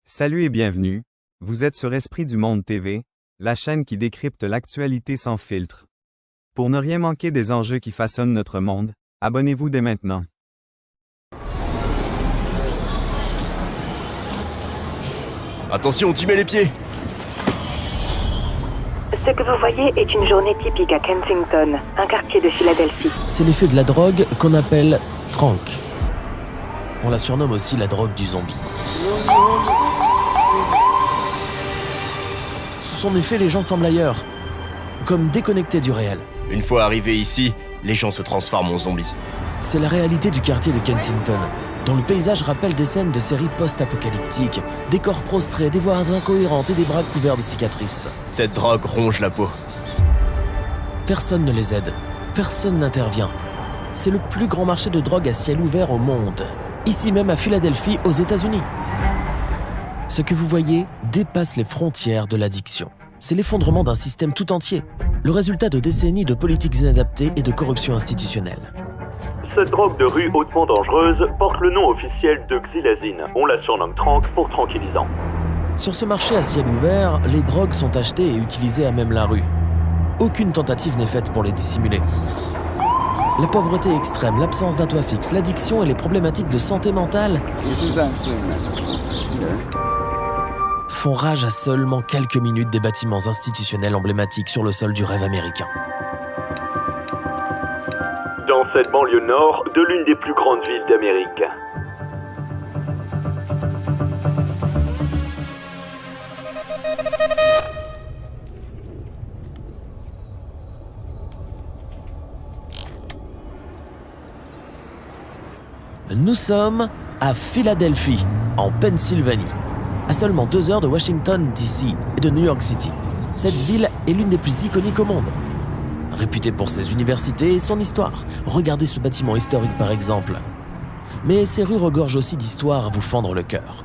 Salut et bienvenue, vous êtes sur Esprit du Monde TV, la chaîne qui décrypte l'actualité sans filtre. Pour ne rien manquer des enjeux qui façonnent notre monde, abonnez-vous dès maintenant. Attention, tu mets les pieds! Ce que vous voyez est une journée typique à Kensington, un quartier de Philadelphie. C'est l'effet de la drogue qu'on appelle tranq. On la surnomme aussi la drogue du zombie. Sous son effet, les gens semblent ailleurs, comme déconnectés du réel. Une fois arrivés ici, les gens se transforment en zombies. C'est la réalité du quartier de Kensington, dont le paysage rappelle des scènes de séries post-apocalyptiques, des corps prostrés, des voix incohérentes et des bras couverts de cicatrices. Cette drogue ronge la peau. Personne ne les aide, personne n'intervient. C'est le plus grand marché de drogue à ciel ouvert au monde, ici même à Philadelphie, aux États-Unis. Ce que vous voyez dépasse les frontières de l'addiction. C'est l'effondrement d'un système tout entier, le résultat de décennies de politiques inadaptées et de corruption institutionnelle. Cette drogue de rue hautement dangereuse porte le nom officiel de xylazine. On la surnomme tranq pour tranquillisant. Sur ce marché à ciel ouvert, les drogues sont achetées et utilisées à même la rue. Aucune tentative n'est faite pour les dissimuler. La pauvreté extrême, l'absence d'un toit fixe, l'addiction et les problématiques de santé mentale font rage à seulement quelques minutes des bâtiments institutionnels emblématiques sur le sol du rêve américain. Dans cette banlieue nord de l'une des plus grandes villes d'Amérique. Nous sommes à Philadelphie, en Pennsylvanie, à seulement 2 heures de Washington, D.C. et de New York City. Cette ville est l'une des plus iconiques au monde. Réputée pour ses universités et son histoire. Regardez ce bâtiment historique par exemple. Mais ces rues regorgent aussi d'histoires à vous fendre le cœur.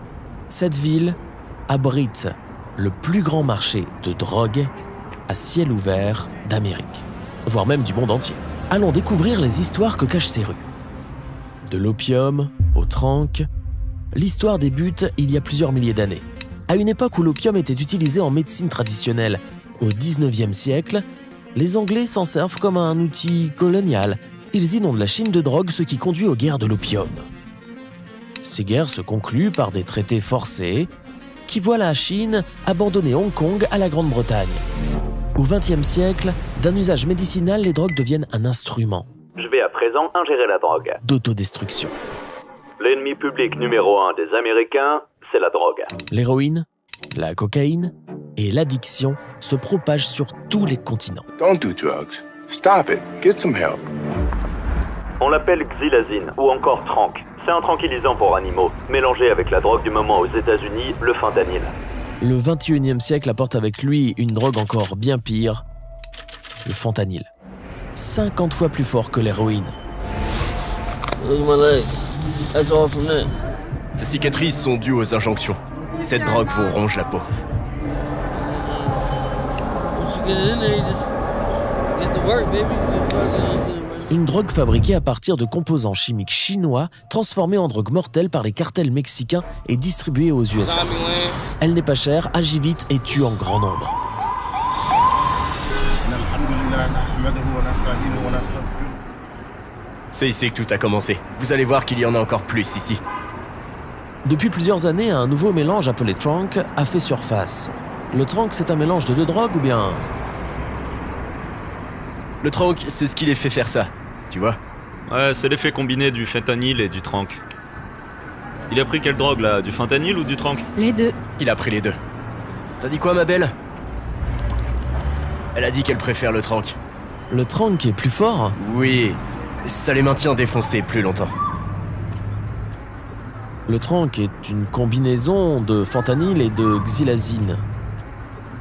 Cette ville abrite le plus grand marché de drogue à ciel ouvert d'Amérique, voire même du monde entier. Allons découvrir les histoires que cachent ces rues. De l'opium au tranq, l'histoire débute il y a plusieurs milliers d'années. À une époque où l'opium était utilisé en médecine traditionnelle, au 19e siècle, les Anglais s'en servent comme un outil colonial. Ils inondent la Chine de drogue, ce qui conduit aux guerres de l'opium. Ces guerres se concluent par des traités forcés qui voient la Chine abandonner Hong Kong à la Grande-Bretagne. Au 20e siècle, d'un usage médicinal, les drogues deviennent un instrument Je vais à présent ingérer la drogue. d'autodestruction. L'ennemi public numéro 1 des Américains, c'est la drogue. L'héroïne, la cocaïne et l'addiction se propagent sur tous les continents. Don't do drugs. Stop it. Get some help. On l'appelle xylazine ou encore tranq. C'est un tranquillisant pour animaux, mélangé avec la drogue du moment aux États-Unis, le fentanyl. Le 21e siècle apporte avec lui une drogue encore bien pire, le fentanyl. 50 fois plus fort que l'héroïne. Look at my leg. That's all from that. Ces cicatrices sont dues aux injonctions. Cette drogue vous ronge la peau. Once you get it in there, you just get to work, baby. You fucking- Une drogue fabriquée à partir de composants chimiques chinois, transformée en drogue mortelle par les cartels mexicains et distribuée aux USA. Tommy Land. Elle n'est pas chère, agit vite et tue en grand nombre. C'est ici que tout a commencé. Vous allez voir qu'il y en a encore plus ici. Depuis plusieurs années, un nouveau mélange appelé tranq a fait surface. Le tranq, c'est un mélange de 2 drogues ou bien... Le tranq, c'est ce qui les fait faire ça. Tu vois? Ouais, c'est l'effet combiné du fentanyl et du tranq. Il a pris quelle drogue là? Du fentanyl ou du tranq? Les deux. Il a pris les deux. T'as dit quoi, ma belle? Elle a dit qu'elle préfère le tranq. Le tranq est plus fort. Oui, ça les maintient défoncés plus longtemps. Le tranq est une combinaison de fentanyl et de xylazine.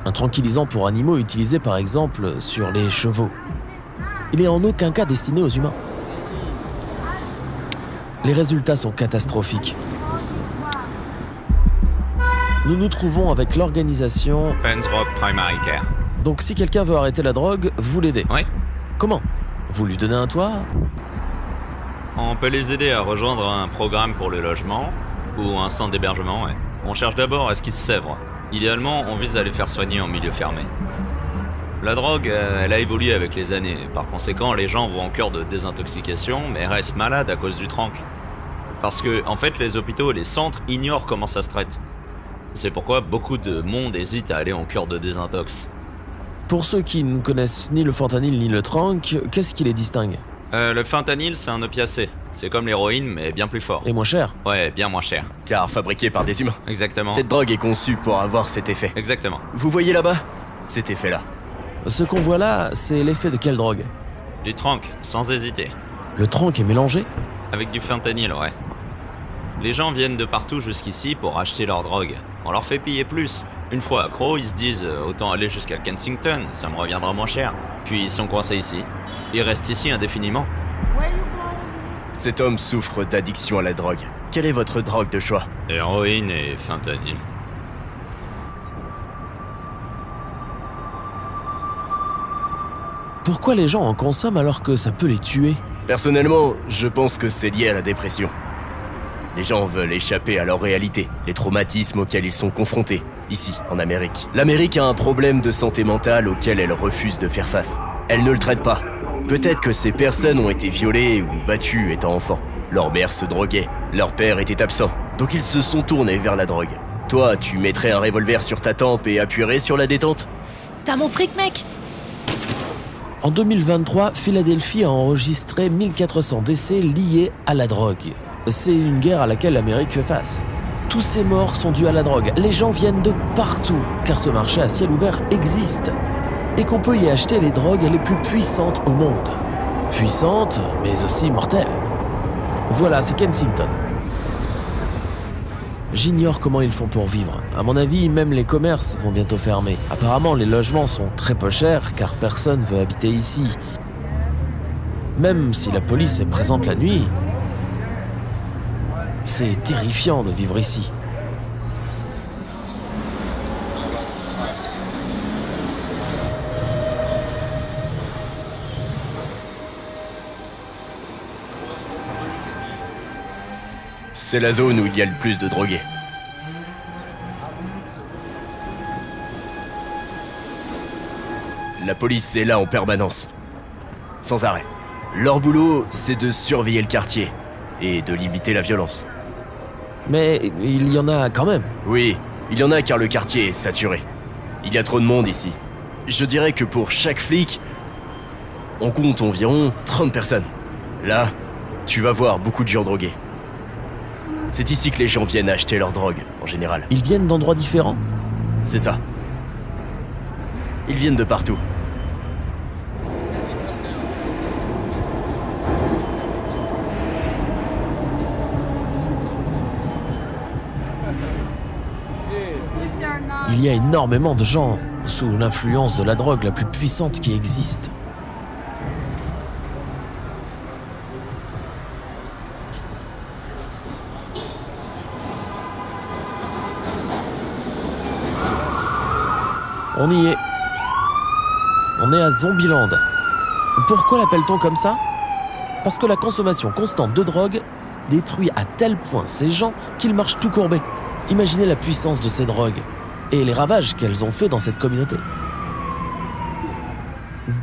Un tranquillisant pour animaux utilisé par exemple sur les chevaux. Il n'est en aucun cas destiné aux humains. Les résultats sont catastrophiques. Nous nous trouvons avec l'organisation... Pensrock Primary Care. Donc si quelqu'un veut arrêter la drogue, vous l'aidez. Ouais. Comment? Vous lui donnez un toit? On peut les aider à rejoindre un programme pour le logement ou un centre d'hébergement, ouais. On cherche d'abord à ce qu'ils se sèvrent. Idéalement, on vise à les faire soigner en milieu fermé. La drogue, elle a évolué avec les années. Par conséquent, les gens vont en cure de désintoxication, mais restent malades à cause du trank. Parce que, en fait, les hôpitaux et les centres ignorent comment ça se traite. C'est pourquoi beaucoup de monde hésite à aller en cure de désintox. Pour ceux qui ne connaissent ni le fentanyl ni le trank, qu'est-ce qui les distingue? Le fentanyl, c'est un opiacé. C'est comme l'héroïne, mais bien plus fort. Et moins cher? Ouais, bien moins cher. Car fabriqué par des humains. Exactement. Cette drogue est conçue pour avoir cet effet. Exactement. Vous voyez là-bas? Cet effet-là. Ce qu'on voit là, c'est l'effet de quelle drogue? Du trank, sans hésiter. Le trank est mélangé? Avec du fentanyl, ouais. Les gens viennent de partout jusqu'ici pour acheter leur drogue. On leur fait payer plus. Une fois accro, ils se disent autant aller jusqu'à Kensington, ça me reviendra moins cher. Puis ils sont coincés ici. Ils restent ici indéfiniment. Cet homme souffre d'addiction à la drogue. Quelle est votre drogue de choix? Héroïne et fentanyl. Pourquoi les gens en consomment alors que ça peut les tuer? Personnellement, je pense que c'est lié à la dépression. Les gens veulent échapper à leur réalité, les traumatismes auxquels ils sont confrontés, ici, en Amérique. L'Amérique a un problème de santé mentale auquel elle refuse de faire face. Elle ne le traite pas. Peut-être que ces personnes ont été violées ou battues étant enfants. Leur mère se droguait, leur père était absent, donc ils se sont tournés vers la drogue. Toi, tu mettrais un revolver sur ta tempe et appuierais sur la détente? T'as mon fric, mec! En 2023, Philadelphie a enregistré 1400 décès liés à la drogue. C'est une guerre à laquelle l'Amérique fait face. Tous ces morts sont dus à la drogue. Les gens viennent de partout, car ce marché à ciel ouvert existe. Et qu'on peut y acheter les drogues les plus puissantes au monde. Puissantes, mais aussi mortelles. Voilà, c'est Kensington. J'ignore comment ils font pour vivre. À mon avis, même les commerces vont bientôt fermer. Apparemment, les logements sont très peu chers, car personne veut habiter ici. Même si la police est présente la nuit, c'est terrifiant de vivre ici. C'est la zone où il y a le plus de drogués. La police est là en permanence. Sans arrêt. Leur boulot, c'est de surveiller le quartier et de limiter la violence. Mais il y en a quand même. Oui, il y en a car le quartier est saturé. Il y a trop de monde ici. Je dirais que pour chaque flic, on compte environ 30 personnes. Là, tu vas voir beaucoup de gens drogués. C'est ici que les gens viennent acheter leur drogue, en général. Ils viennent d'endroits différents? C'est ça. Ils viennent de partout. Il y a énormément de gens sous l'influence de la drogue la plus puissante qui existe. On y est. On est à Zombieland. Pourquoi l'appelle-t-on comme ça? Parce que la consommation constante de drogue détruit à tel point ces gens qu'ils marchent tout courbés. Imaginez la puissance de ces drogues et les ravages qu'elles ont fait dans cette communauté.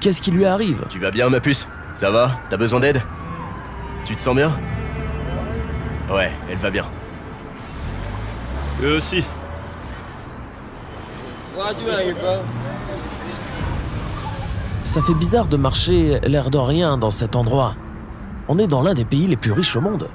Qu'est-ce qui lui arrive? Tu vas bien, ma puce? Ça va? T'as besoin d'aide? Tu te sens bien? Ouais, elle va bien. Eux aussi. Ça fait bizarre de marcher l'air de rien dans cet endroit. On est dans l'un des pays les plus riches au monde.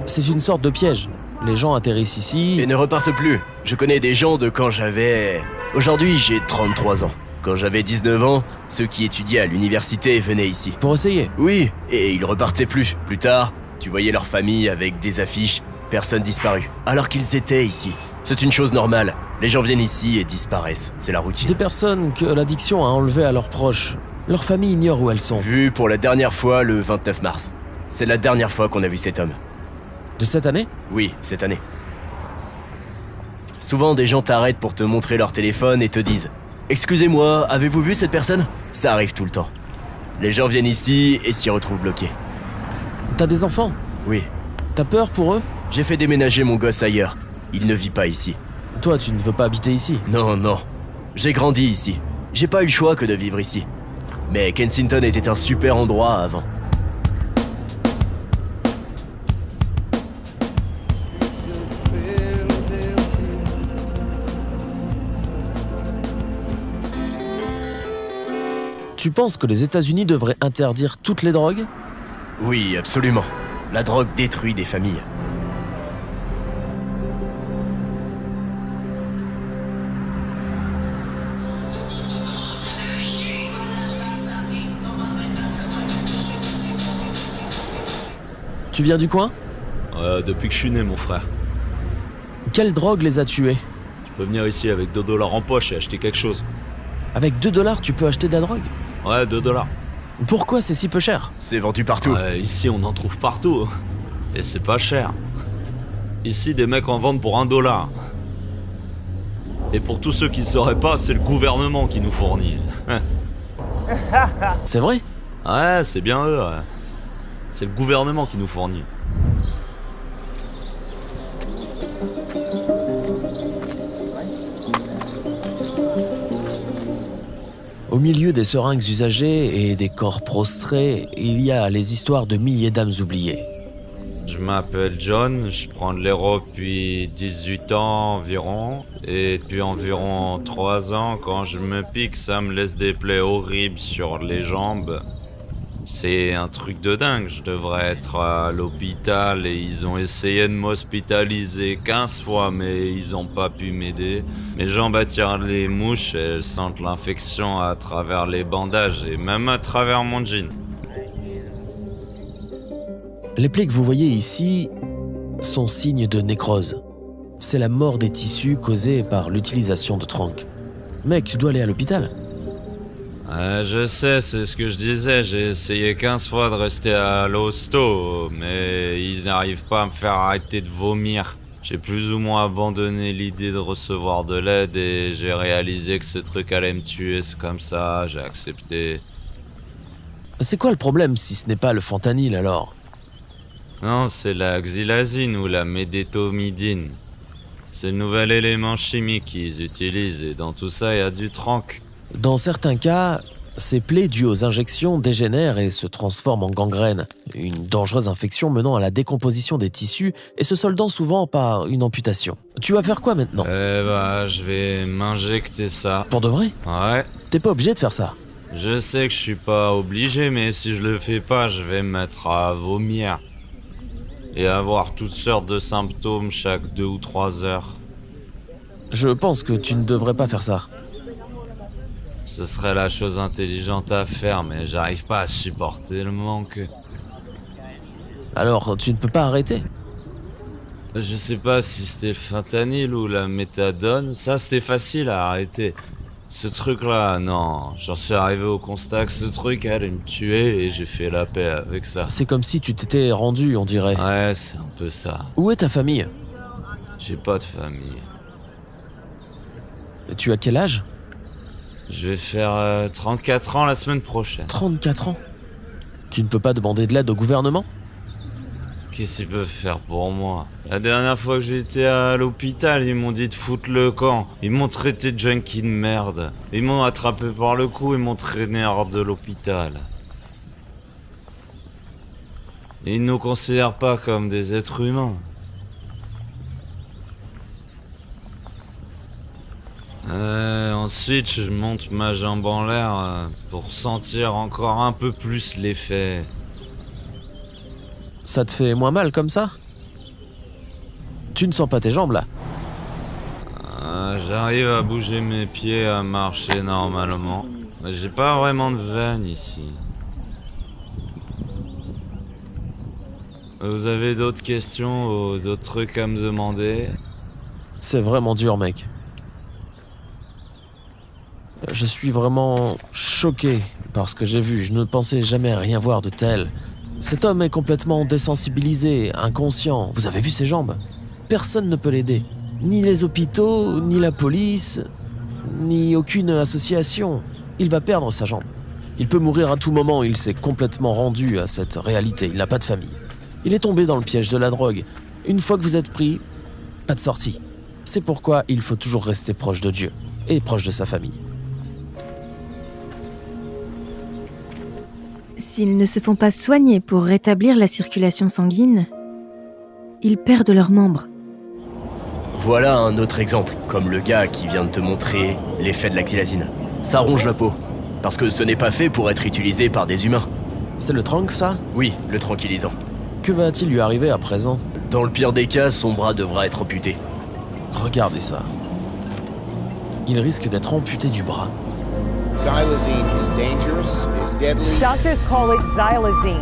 C'est une sorte de piège. Les gens atterrissent ici... Et ne repartent plus. Je connais des gens de quand j'avais... Aujourd'hui, j'ai 33 ans. Quand j'avais 19 ans, ceux qui étudiaient à l'université venaient ici. Pour essayer? Oui, et ils repartaient plus. Plus tard, tu voyais leur famille avec des affiches, personne disparue. Alors qu'ils étaient ici. C'est une chose normale. Les gens viennent ici et disparaissent. C'est la routine. Des personnes que l'addiction a enlevées à leurs proches. Leur famille ignore où elles sont. Vu pour la dernière fois le 29 mars. C'est la dernière fois qu'on a vu cet homme. De cette année? Oui, cette année. Souvent, des gens t'arrêtent pour te montrer leur téléphone et te disent « Excusez-moi, avez-vous vu cette personne ?» Ça arrive tout le temps. Les gens viennent ici et s'y retrouvent bloqués. T'as des enfants? Oui, T'as peur pour eux? j'ai fait déménager mon gosse ailleurs. Il ne vit pas ici. Toi, tu ne veux pas habiter ici? Non, non. J'ai grandi ici. J'ai pas eu le choix que de vivre ici. Mais Kensington était un super endroit avant. Tu penses que les États-Unis devraient interdire toutes les drogues? Oui, absolument. La drogue détruit des familles. Tu viens du coin? Depuis que je suis né, mon frère. Quelle drogue les a tués? Tu peux venir ici avec $2 en poche et acheter quelque chose. Avec $2, tu peux acheter de la drogue? Ouais, $2. Pourquoi c'est si peu cher? C'est vendu partout. Ouais, ici, on en trouve partout. Et c'est pas cher. Ici, des mecs en vendent pour $1. Et pour tous ceux qui ne sauraient pas, c'est le gouvernement qui nous fournit. C'est vrai? Ouais, c'est bien eux, ouais. C'est le gouvernement qui nous fournit. Au milieu des seringues usagées et des corps prostrés, il y a les histoires de milliers d'âmes oubliées. Je m'appelle John, je prends de l'héro depuis 18 ans environ. Et depuis environ 3 ans, quand je me pique, ça me laisse des plaies horribles sur les jambes. C'est un truc de dingue, je devrais être à l'hôpital et ils ont essayé de m'hospitaliser 15 fois mais ils ont pas pu m'aider. Mes jambes attirent les mouches et elles sentent l'infection à travers les bandages et même à travers mon jean. Les plaies que vous voyez ici sont signes de nécrose. C'est la mort des tissus causée par l'utilisation de trank. Mec, tu dois aller à l'hôpital. Je sais, c'est ce que je disais, j'ai essayé 15 fois de rester à l'hosto, mais ils n'arrivent pas à me faire arrêter de vomir. J'ai plus ou moins abandonné l'idée de recevoir de l'aide et j'ai réalisé que ce truc allait me tuer, c'est comme ça, j'ai accepté. C'est quoi le problème si ce n'est pas le fentanyl alors? Non, c'est la xylazine ou la médétomidine. C'est le nouvel élément chimique qu'ils utilisent et dans tout ça, il y a du trank. Dans certains cas, ces plaies dues aux injections dégénèrent et se transforment en gangrène, une dangereuse infection menant à la décomposition des tissus et se soldant souvent par une amputation. Tu vas faire quoi maintenant? Je vais m'injecter ça. Pour de vrai? Ouais. T'es pas obligé de faire ça. Je sais que je suis pas obligé, mais si je le fais pas, je vais me mettre à vomir. Et avoir toutes sortes de symptômes chaque 2 ou 3 heures. Je pense que tu ne devrais pas faire ça. Ce serait la chose intelligente à faire, mais j'arrive pas à supporter le manque. Alors, tu ne peux pas arrêter. Je sais pas si c'était le fentanyl ou la méthadone. Ça, c'était facile à arrêter. Ce truc-là, non. J'en suis arrivé au constat que ce truc allait me tuer et j'ai fait la paix avec ça. C'est comme si tu t'étais rendu, on dirait. Ouais, c'est un peu ça. Où est ta famille? J'ai pas de famille. Tu as quel âge? Je vais faire 34 ans la semaine prochaine. 34 ans? Tu ne peux pas demander de l'aide au gouvernement? Qu'est-ce qu'ils peuvent faire pour moi? La dernière fois que j'étais à l'hôpital, ils m'ont dit de foutre le camp. Ils m'ont traité de junkie de merde. Ils m'ont attrapé par le cou et m'ont traîné hors de l'hôpital. Et ils ne nous considèrent pas comme des êtres humains. Ensuite, je monte ma jambe en l'air pour sentir encore un peu plus l'effet. Ça te fait moins mal comme ça? Tu ne sens pas tes jambes là? J'arrive à bouger mes pieds, à marcher normalement. Mais j'ai pas vraiment de veine ici. Vous avez d'autres questions ou d'autres trucs à me demander? C'est vraiment dur, mec. Je suis vraiment choqué par ce que j'ai vu. Je ne pensais jamais rien voir de tel. Cet homme est complètement désensibilisé, inconscient. Vous avez vu ses jambes? Personne ne peut l'aider. Ni les hôpitaux, ni la police, ni aucune association. Il va perdre sa jambe. Il peut mourir à tout moment. Il s'est complètement rendu à cette réalité. Il n'a pas de famille. Il est tombé dans le piège de la drogue. Une fois que vous êtes pris, pas de sortie. C'est pourquoi il faut toujours rester proche de Dieu et proche de sa famille. S'ils ne se font pas soigner pour rétablir la circulation sanguine, ils perdent leurs membres. Voilà un autre exemple, comme le gars qui vient de te montrer l'effet de la xylazine. Ça ronge la peau, parce que ce n'est pas fait pour être utilisé par des humains. C'est le trank, ça? Oui, le tranquillisant. Que va-t-il lui arriver à présent? Dans le pire des cas, son bras devra être amputé. Regardez ça. Il risque d'être amputé du bras. Xylazine is dangerous, is deadly. Doctors call it xylazine.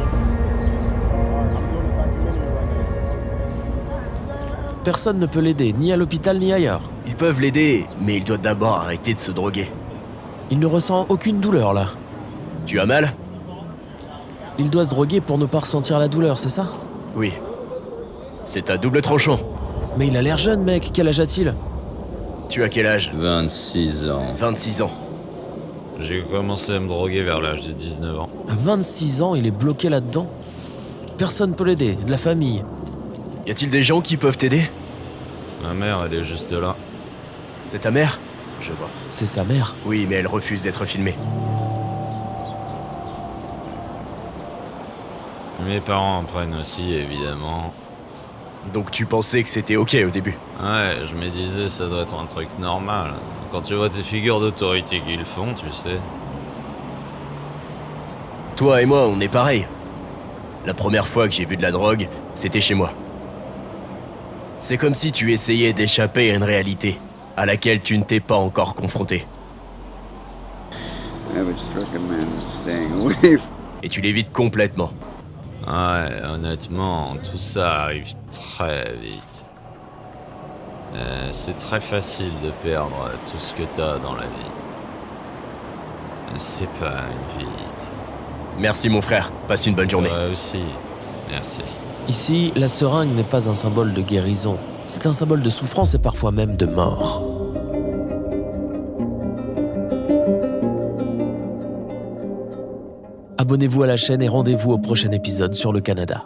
Personne ne peut l'aider, ni à l'hôpital ni ailleurs. Ils peuvent l'aider, mais il doit d'abord arrêter de se droguer. Il ne ressent aucune douleur là. Tu as mal? Il doit se droguer pour ne pas ressentir la douleur, c'est ça? Oui. C'est à double tranchant. Mais il a l'air jeune, mec. Quel âge a-t-il? Tu as quel âge? 26 ans. 26 ans. J'ai commencé à me droguer vers l'âge de 19 ans. À 26 ans, il est bloqué là-dedans. Personne peut l'aider, de la famille. Y a-t-il des gens qui peuvent t'aider? Ma mère, elle est juste là. C'est ta mère? Je vois. C'est sa mère. Oui, mais elle refuse d'être filmée. Mes parents en prennent aussi, évidemment. Donc tu pensais que c'était ok au début? Ouais, je me disais, ça doit être un truc normal. Quand tu vois tes figures d'autorité qui le font, tu sais. Toi et moi, on est pareil. La première fois que j'ai vu de la drogue, c'était chez moi. C'est comme si tu essayais d'échapper à une réalité à laquelle tu ne t'es pas encore confronté. Et tu l'évites complètement. Ouais, honnêtement, tout ça arrive très vite. C'est très facile de perdre tout ce que t'as dans la vie. C'est pas une vie. Merci mon frère, passe une bonne journée. Toi aussi, merci. Ici, la seringue n'est pas un symbole de guérison. C'est un symbole de souffrance et parfois même de mort. Abonnez-vous à la chaîne et rendez-vous au prochain épisode sur le Canada.